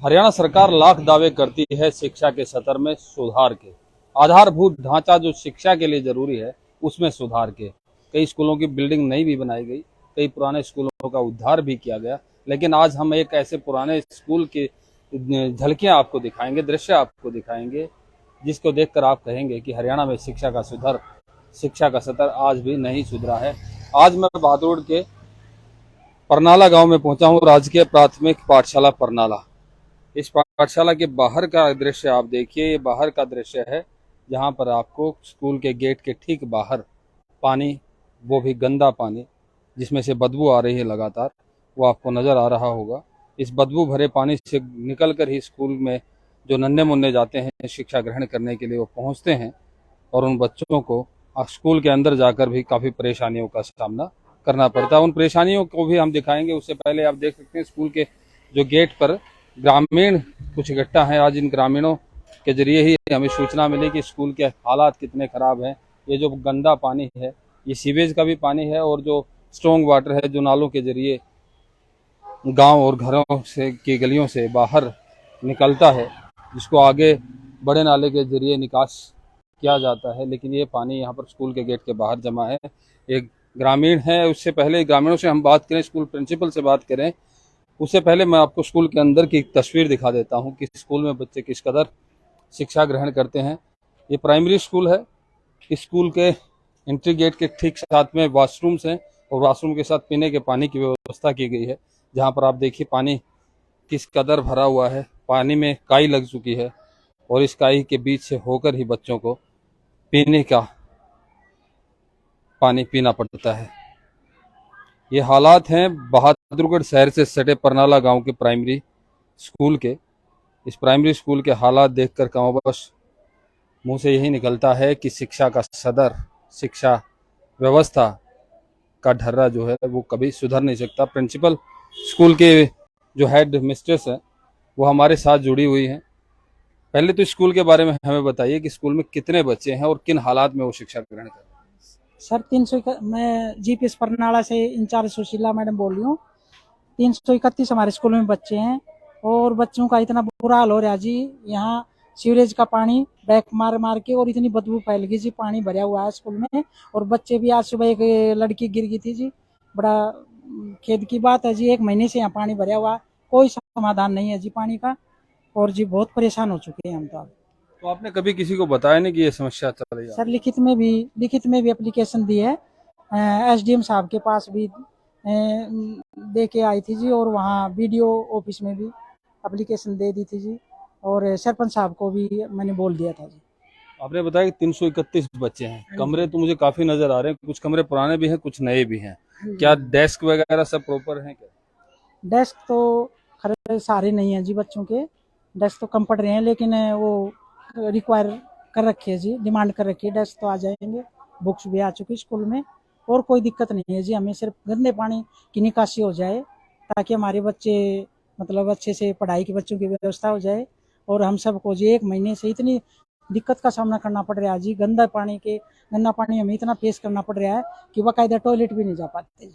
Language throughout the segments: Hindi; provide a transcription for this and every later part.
हरियाणा सरकार लाख दावे करती है शिक्षा के स्तर में सुधार के। आधारभूत ढांचा जो शिक्षा के लिए जरूरी है उसमें सुधार के। कई स्कूलों की बिल्डिंग नई भी बनाई गई, कई पुराने स्कूलों का उद्धार भी किया गया। लेकिन आज हम एक ऐसे पुराने स्कूल की झलकियां आपको दिखाएंगे, दृश्य आपको दिखाएंगे, जिसको देखकर आप कहेंगे कि हरियाणा में शिक्षा का स्तर आज भी नहीं सुधरा है। आज मैं बहादुर के परनाला गांव में पहुंचा हूं, राजकीय प्राथमिक पाठशाला परनाला। इस पाठशाला के बाहर का दृश्य आप देखिए। ये बाहर का दृश्य है जहां पर आपको स्कूल के गेट के ठीक बाहर पानी, वो भी गंदा पानी जिसमें से बदबू आ रही है लगातार, वो आपको नज़र आ रहा होगा। इस बदबू भरे पानी से निकल कर ही स्कूल में जो नन्हे मुन्ने जाते हैं शिक्षा ग्रहण करने के लिए, वो पहुंचते हैं और उन बच्चों को स्कूल के अंदर जाकर भी काफ़ी परेशानियों का सामना करना पड़ता है। उन परेशानियों को भी हम दिखाएंगे। उससे पहले आप देख सकते हैं स्कूल के जो गेट पर ग्रामीण कुछ इकट्ठा हैं। आज इन ग्रामीणों के जरिए ही हमें सूचना मिली कि स्कूल के हालात कितने ख़राब हैं। ये जो गंदा पानी है, ये सीवेज का भी पानी है और जो स्ट्रॉन्ग वाटर है जो नालों के जरिए गांव और घरों से की गलियों से बाहर निकलता है, जिसको आगे बड़े नाले के जरिए निकास किया जाता है। लेकिन ये पानी यहाँ पर स्कूल के गेट के बाहर जमा है। एक ग्रामीण है, उससे पहले ग्रामीणों से हम बात करें, स्कूल प्रिंसिपल से बात करें, उससे पहले मैं आपको स्कूल के अंदर की तस्वीर दिखा देता हूं कि स्कूल में बच्चे किस कदर शिक्षा ग्रहण करते हैं। ये प्राइमरी स्कूल है। इस स्कूल के एंट्री गेट के ठीक साथ में वॉशरूम्स हैं और वॉशरूम के साथ पीने के पानी की व्यवस्था की गई है। जहां पर आप देखिए पानी किस कदर भरा हुआ है, पानी में काई लग चुकी है और इस काई के बीच से होकर ही बच्चों को पीने का पानी पीना पड़ता है। ये हालात हैं बहादुरगढ़ शहर से सटे परनाला गांव के प्राइमरी स्कूल के। इस प्राइमरी स्कूल के हालात देखकर कमोबश मुंह से यही निकलता है कि शिक्षा का सदर, शिक्षा व्यवस्था का ढर्रा जो है वो कभी सुधर नहीं सकता। प्रिंसिपल स्कूल के जो हेड मिस्ट्रेस है वो हमारे साथ जुड़ी हुई हैं। पहले तो स्कूल के बारे में हमें बताइए कि स्कूल में कितने बच्चे हैं और किन हालात में वो शिक्षा ग्रहण कर रहे हैं। सर 300 मैं जीपीएस परनाला से इंचार्ज सुशीला मैडम बोल रही हूँ। 331 हमारे स्कूल में बच्चे हैं और बच्चों का इतना बुरा हाल हो रहा है जी। यहाँ सीवरेज का पानी बैक मार मार के और इतनी बदबू फैल गई जी, पानी भरा हुआ है स्कूल में। और बच्चे भी, आज सुबह एक लड़की गिर गई थी जी, बड़ा खेद की बात है जी। 1 महीने से यहाँ पानी भरा हुआ है, कोई समाधान नहीं है जी पानी का। और जी बहुत परेशान हो चुके हैं हम तो आपने कभी किसी को बताया नहीं कि ये समस्या चल रही है? सर लिखित में भी एप्लीकेशन दी है। एसडीएम साहब के पास भी दे के आई थी जी, और वहाँ वीडियो ऑफिस में भी एप्लीकेशन दे दी थी जी, और सरपंच साहब को भी मैंने बोल दिया था जी। आपने बताया कि 331 बच्चे हैं। कमरे तो मुझे काफी नजर आ रहे हैं, कुछ कमरे पुराने भी हैं, कुछ नए भी हैं। क्या डेस्क वगैरह सब प्रॉपर हैं क्या? डेस्क तो खैर सारे नहीं है जी बच्चों के, डेस्क तो कम पड़ रहे हैं, लेकिन वो रिक्वायर कर रखी है जी, डिमांड कर रखी है, डेस्क तो आ जाएंगे। बुक्स भी आ चुकी स्कूल में और कोई दिक्कत नहीं है जी। हमें सिर्फ गंदे पानी की निकासी हो जाए ताकि हमारे बच्चे मतलब अच्छे से पढ़ाई की बच्चों की व्यवस्था हो जाए। और हम सबको जी 1 महीने से इतनी दिक्कत का सामना करना पड़ रहा है जी। गंदा पानी हमें इतना फेस करना पड़ रहा है कि बाकायदा टॉयलेट भी नहीं जा पाते जी।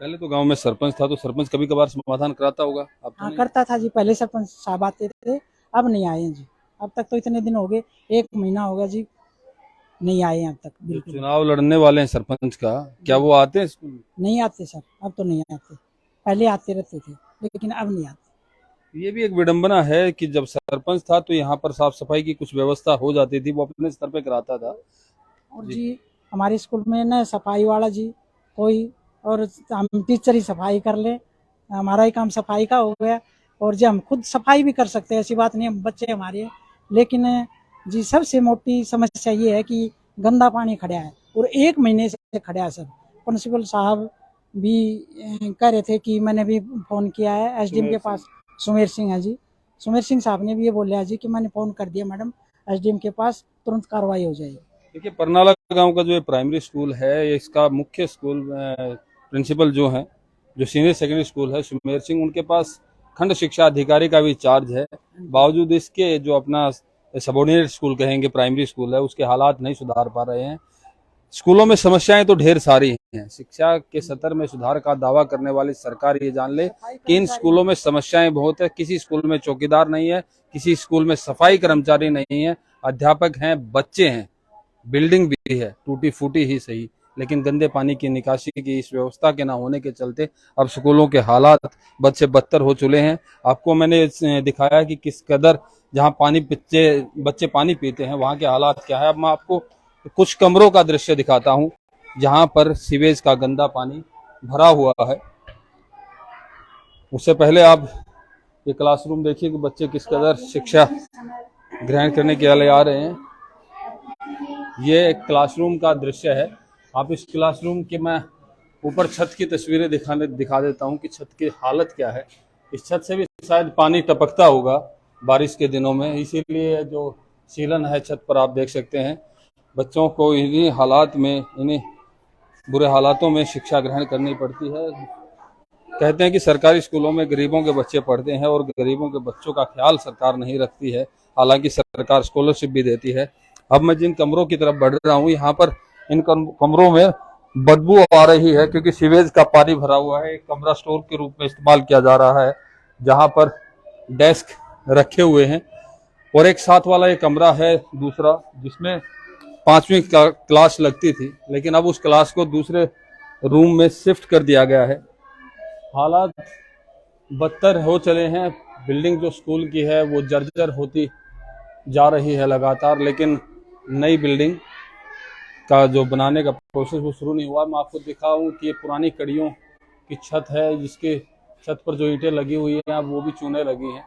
पहले तो गांव में सरपंच था, तो सरपंच कभी कभार समाधान कराता होगा? अब तो हाँ नहीं? करता था जी, पहले सरपंच साहब आते थे, अब नहीं आए हैं जी। अब तक तो इतने दिन हो गए, 1 महीना हो गया जी, नहीं आए हैं अब तक जो बिल्कुल। चुनाव लड़ने वाले हैं सरपंच का, क्या वो आते हैं स्कूल में? नहीं आते सर, अब तो नहीं आते। पहले आते रहते थे लेकिन अब नहीं आते। ये भी एक विडंबना है कि जब सरपंच था तो यहाँ पर साफ सफाई की कुछ व्यवस्था हो जाती थी, वो अपने स्तर पे कराता था। और जी हमारे स्कूल में ना सफाई वाला जी कोई, और हम टीचर ही सफाई कर ले, हमारा ही काम सफाई का हो गया। और जी हम खुद सफाई भी कर सकते हैं, ऐसी बात नहीं, हम बच्चे हमारे हैं। लेकिन जी सबसे मोटी समस्या ये है कि गंदा पानी खड़ा है और 1 महीने से खड़ा है सर। प्रिंसिपल साहब भी कह रहे थे कि मैंने भी फ़ोन किया है एसडीएम के पास, सुमेर सिंह है जी। सुमेर सिंह साहब ने भी ये बोला है जी कि मैंने फ़ोन कर दिया मैडम एसडीएम के पास, तुरंत कार्रवाई हो जाएगी। देखिए, परनाला गांव का जो प्राइमरी स्कूल है, इसका मुख्य स्कूल प्रिंसिपल जो है, जो सीनियर सेकेंडरी स्कूल है, सुमेर सिंह, उनके पास खंड शिक्षा अधिकारी का भी चार्ज है। बावजूद इसके जो अपना सबॉर्डिनेट स्कूल कहेंगे प्राइमरी स्कूल है, उसके हालात नहीं सुधार पा रहे हैं। स्कूलों में समस्याएं तो ढेर सारी हैं। शिक्षा के स्तर में सुधार का दावा करने वाली सरकार ये जान ले कि इन स्कूलों में समस्याएं बहुत है। किसी स्कूल में चौकीदार नहीं है, किसी स्कूल में सफाई कर्मचारी नहीं है, अध्यापक हैं, बच्चे हैं, बिल्डिंग भी है टूटी फूटी ही सही, लेकिन गंदे पानी की निकासी की इस व्यवस्था के ना होने के चलते अब स्कूलों के हालात बद से बदतर हो चुके हैं। आपको मैंने दिखाया कि किस कदर जहां पानी बच्चे पानी पीते हैं वहां के हालात क्या है। अब मैं आपको कुछ कमरों का दृश्य दिखाता हूं जहां पर सीवेज का गंदा पानी भरा हुआ है। उससे पहले आप ये क्लासरूम देखिए कि बच्चे किस कदर शिक्षा ग्रहण करने के लिए आ रहे हैं। ये एक क्लासरूम का दृश्य है। आप इस क्लासरूम के मैं ऊपर छत की तस्वीरें दिखा देता हूं कि छत की हालत क्या है। इस छत से भी शायद पानी टपकता होगा बारिश के दिनों में, इसीलिए जो सीलन है छत पर आप देख सकते हैं। बच्चों को इन्हीं हालात में, इन्हीं बुरे हालातों में शिक्षा ग्रहण करनी पड़ती है। कहते हैं कि सरकारी स्कूलों में गरीबों के बच्चे पढ़ते हैं और गरीबों के बच्चों का ख्याल सरकार नहीं रखती है, हालांकि सरकार स्कॉलरशिप भी देती है। अब मैं जिन कमरों की तरफ बढ़ रहा हूँ, यहाँ पर इन कमरों में बदबू आ रही है क्योंकि सीवेज का पानी भरा हुआ है। एक कमरा स्टोर के रूप में इस्तेमाल किया जा रहा है जहाँ पर डेस्क रखे हुए हैं, और एक साथ वाला एक कमरा है दूसरा जिसमें 5वीं क्लास लगती थी, लेकिन अब उस क्लास को दूसरे रूम में शिफ्ट कर दिया गया है। हालात बदतर हो चले हैं। बिल्डिंग जो स्कूल की है वो जर्जर होती जा रही है लगातार, लेकिन नई बिल्डिंग का जो बनाने का प्रोसेस वो शुरू नहीं हुआ। मैं आपको दिखाऊं कि ये पुरानी कड़ियों की छत है, जिसके छत पर जो ईंटें लगी हुई हैं वो भी चूने लगी हैं।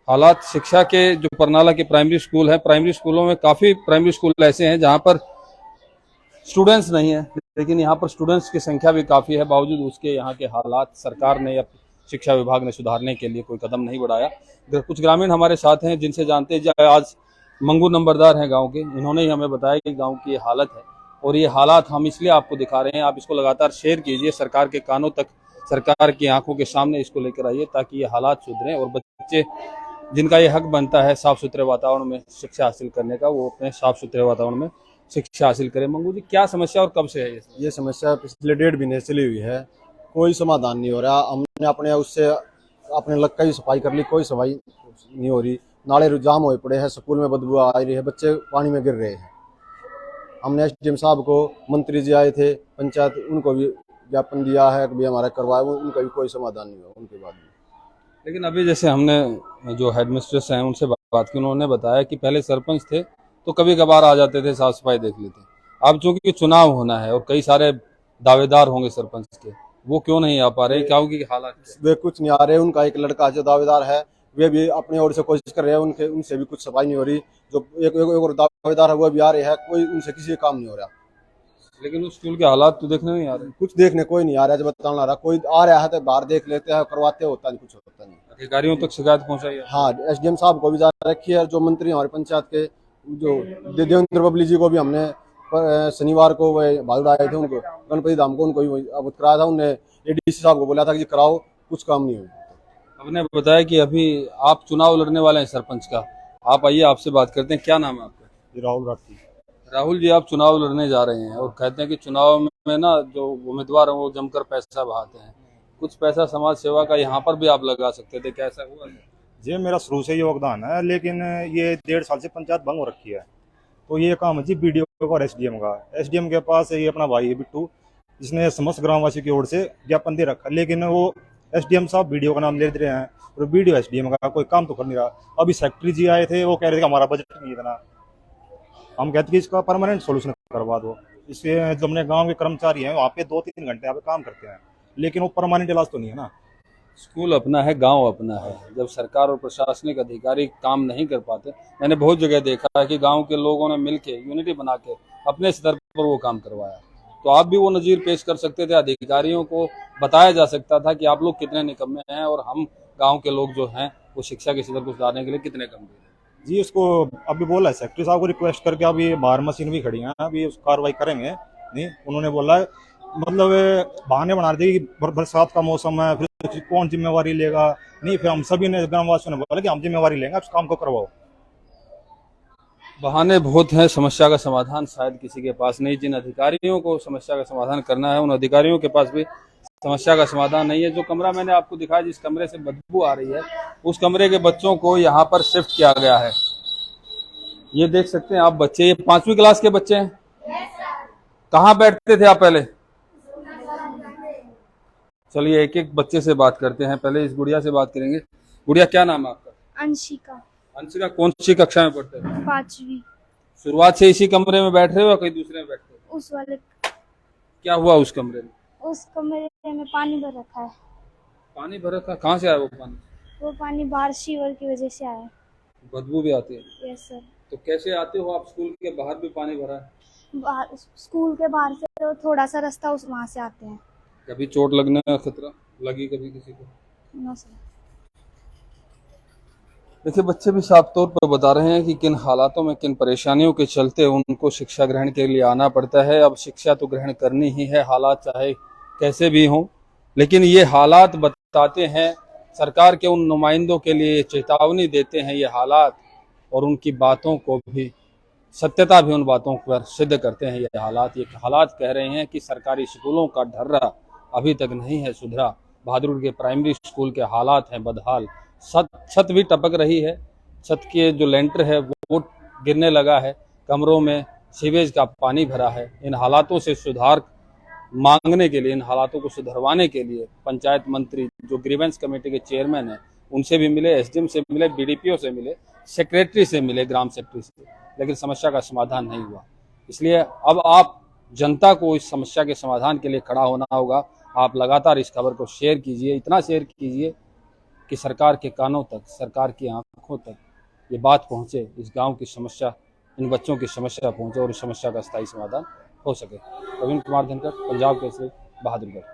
हालात शिक्षा के जो परनाला के प्राइमरी स्कूल है, प्राइमरी स्कूलों में काफ़ी प्राइमरी स्कूल ऐसे हैं जहाँ पर स्टूडेंट्स नहीं है, लेकिन यहाँ पर स्टूडेंट्स की संख्या भी काफ़ी है। बावजूद उसके यहाँ के हालात सरकार ने या शिक्षा विभाग ने सुधारने के लिए कोई कदम नहीं बढ़ाया। कुछ ग्रामीण हमारे साथ हैं जिनसे जानते हैं, आज मंगू नंबरदार हैं गांव के, इन्होंने ही हमें बताया कि गांव की ये हालत है और ये हालात हम इसलिए आपको दिखा रहे हैं। आप इसको लगातार शेयर कीजिए, सरकार के कानों तक, सरकार की आंखों के सामने इसको लेकर आइए ताकि ये हालात सुधरें और बच्चे जिनका ये हक बनता है साफ सुथरे वातावरण में शिक्षा हासिल करने का, वो अपने साफ सुथरे वातावरण में शिक्षा हासिल करें। मंगू जी, क्या समस्या और कब से है ये समस्या पिछले 1.5 महीने से चली हुई है, कोई समाधान नहीं हो रहा। हमने अपने उससे अपने लग का भी सफाई कर ली, कोई सफाई नहीं हो रही। नाले जाम हुए पड़े हैं, स्कूल में बदबू आ रही है, बच्चे पानी में गिर रहे हैं। हमने एसडीएम साहब को, मंत्री जी आए थे पंचायत, उनको भी ज्ञापन दिया है कि हमारा करवाया, उनका भी कोई समाधान नहीं हुआ उनके बाद भी। लेकिन अभी जैसे हमने जो हेडमिस्ट्रेस हैं उनसे बात की, उन्होंने बताया कि पहले सरपंच थे तो कभी कभार आ जाते थे, साफ सफाई देख लेते। अब चूंकि चुनाव होना है और कई सारे दावेदार होंगे सरपंच के, वो क्यों नहीं आ पा रहे? क्योंकि हालात वे कुछ नहीं आ रहे। उनका एक लड़का जो दावेदार है वे भी अपनी ओर से कोशिश कर रहे हैं, उनसे भी कुछ सफाई नहीं हो रही। जो एक और दावेदार है वो भी आ रहे हैं, कोई उनसे किसी काम नहीं हो रहा। लेकिन उस स्कूल के हालात तो देखने नहीं आ रहे। कुछ देखने कोई नहीं आ रहा, जब बताना आ रहा, कोई आ रहा है तो बाहर देख लेते हैं, करवाते होता नहीं, कुछ होता नहीं। अधिकारियों तक शिकायत पहुंचाई है? हाँ, एसडीएम साहब को भी जा रखी है, जो मंत्री हमारे पंचायत के जो देवेंद्र बबली जी को भी हमने शनिवार को वह भालुड़ आए थे, उनको गणपति धाम को, उनको भी अवगत कराया था। उन्होंने एडीसी साहब को बोला था कि कराओ, कुछ काम नहीं हुआ। आपने बताया कि अभी आप चुनाव लड़ने वाले हैं सरपंच का, आप आइए आपसे बात करते हैं। क्या नाम है आपका? राहुल राठी। राहुल जी, आप चुनाव लड़ने जा रहे हैं और कहते हैं कि चुनाव में ना जो उम्मीदवार हैं वो जमकर पैसा बहाते हैं। कुछ पैसा समाज सेवा का यहाँ पर भी आप लगा सकते थे, क्या ऐसा हुआ? जी मेरा शुरू से योगदान है, लेकिन ये 1.5 साल से पंचायत भंग हो रखी है। तो ये काम है जी बीडीओ का और एसडीएम का। एसडीएम के पास ये अपना भाई है बिट्टू, जिसने समस्त ग्रामवासी की ओर से ज्ञापन दे रखा, लेकिन वो एसडीएम साहब बीडीओ का नाम ले रहे हैं और बीडीओ एसडीएम का कोई काम तो कर नहीं रहा। अभी सेक्रेटरी जी आए थे, वो कह रहे थे कि हमारा बजट नहीं इतना। हम कहते कि इसका परमानेंट सोल्यूशन करवा दो। इसके जो अपने गाँव के कर्मचारी हैं वहाँ पे 2-3 घंटे यहाँ पे काम करते हैं, लेकिन वो परमानेंट इलाज तो नहीं है ना। स्कूल अपना है, गांव अपना है। जब सरकार और प्रशासनिक अधिकारी काम नहीं कर पाते, मैंने बहुत जगह देखा है कि गांव के लोगों ने मिलके यूनिटी बना के अपने स्तर पर वो काम करवाया। तो आप भी वो नज़ीर पेश कर सकते थे, अधिकारियों को बताया जा सकता था कि आप लोग कितने निकम्मे हैं और हम गाँव के लोग जो हैं वो शिक्षा के स्तर को सुधारने के लिए कितने गंभीर हैं। जी उसको अभी बोला है सेक्रेटरी साहब को रिक्वेस्ट करके, अभी बाहर मशीन भी खड़ी है, अभी उस कार्रवाई करेंगे। नहीं, उन्होंने बोला मतलब बहाने बना रहे थे कि बरसात का मौसम है, फिर कौन जिम्मेवारी लेगा। नहीं, फिर हम सभी ने ग्रामवासियों ने बोला कि हम जिम्मेवारी लेंगे, उस काम को करवाओ। बहाने बहुत हैं, समस्या का समाधान शायद किसी के पास नहीं। जिन अधिकारियों को समस्या का समाधान करना है उन अधिकारियों के पास भी समस्या का समाधान नहीं है। जो कमरा मैंने आपको दिखाया जिस कमरे से बदबू आ रही है उस कमरे के बच्चों को यहाँ पर शिफ्ट किया गया है। ये देख सकते हैं आप बच्चे, ये 5वीं क्लास के बच्चे हैं। कहाँ बैठते थे आप पहले? चलिए एक एक बच्चे से बात करते हैं। पहले इस गुड़िया से बात करेंगे। गुड़िया, क्या नाम है आपका? अंशिका। अंशिका, कौन सी कक्षा में पढ़ते हो? 5वीं। शुरुआत से इसी कमरे में बैठ रहे हो या कहीं दूसरे में बैठते हो? उस वाले, क्या हुआ उस कमरे में? उस कमरे में पानी भर रखा है। पानी भर रखा? कहाँ से आया वो पानी? वो पानी बाहर सीवर की वजह से आया है। बदबू भी आती है? Yes sir. तो कैसे आते हो आप? स्कूल के बाहर भी पानी भरा है। बाहर, स्कूल के बाहर से तो थोड़ा सा रास्ता उस वहाँ से आते हैं। कभी चोट लगने का खतरा लगी कभी किसी को? No sir. देखिए बच्चे भी साफ तौर पर बता रहे हैं कि किन हालातों में, किन परेशानियों के चलते उनको शिक्षा ग्रहण के लिए आना पड़ता है। अब शिक्षा तो ग्रहण करनी ही है, हालात चाहे कैसे भी हों। लेकिन ये हालात बताते हैं, सरकार के उन नुमाइंदों के लिए चेतावनी देते हैं ये हालात, और उनकी बातों को भी, सत्यता भी उन बातों पर सिद्ध करते हैं ये हालात। ये हालात कह रहे हैं कि सरकारी स्कूलों का ढर्रा अभी तक नहीं है सुधरा। बहादुरगढ़ के प्राइमरी स्कूल के हालात हैं बदहाल। छत भी टपक रही है, छत के जो लेंटर है वो गिरने लगा है, कमरों में सीवेज का पानी भरा है। इन हालातों से सुधार मांगने के लिए, इन हालातों को सुधरवाने के लिए पंचायत मंत्री जो ग्रीवेंस कमेटी के चेयरमैन हैं उनसे भी मिले, एसडीएम से मिले, बीडीपीओ से मिले, सेक्रेटरी से मिले, ग्राम सेक्रेटरी से, लेकिन समस्या का समाधान नहीं हुआ। इसलिए अब आप जनता को इस समस्या के समाधान के लिए खड़ा होना होगा। आप लगातार इस खबर को शेयर कीजिए, इतना शेयर कीजिए कि सरकार के कानों तक, सरकार की आंखों तक ये बात पहुंचे, इस गांव की समस्या, इन बच्चों की समस्या पहुंचे और इस समस्या का स्थायी समाधान हो सके। प्रवीण कुमार धनखड़, पंजाब केसरी, बहादुरगढ़।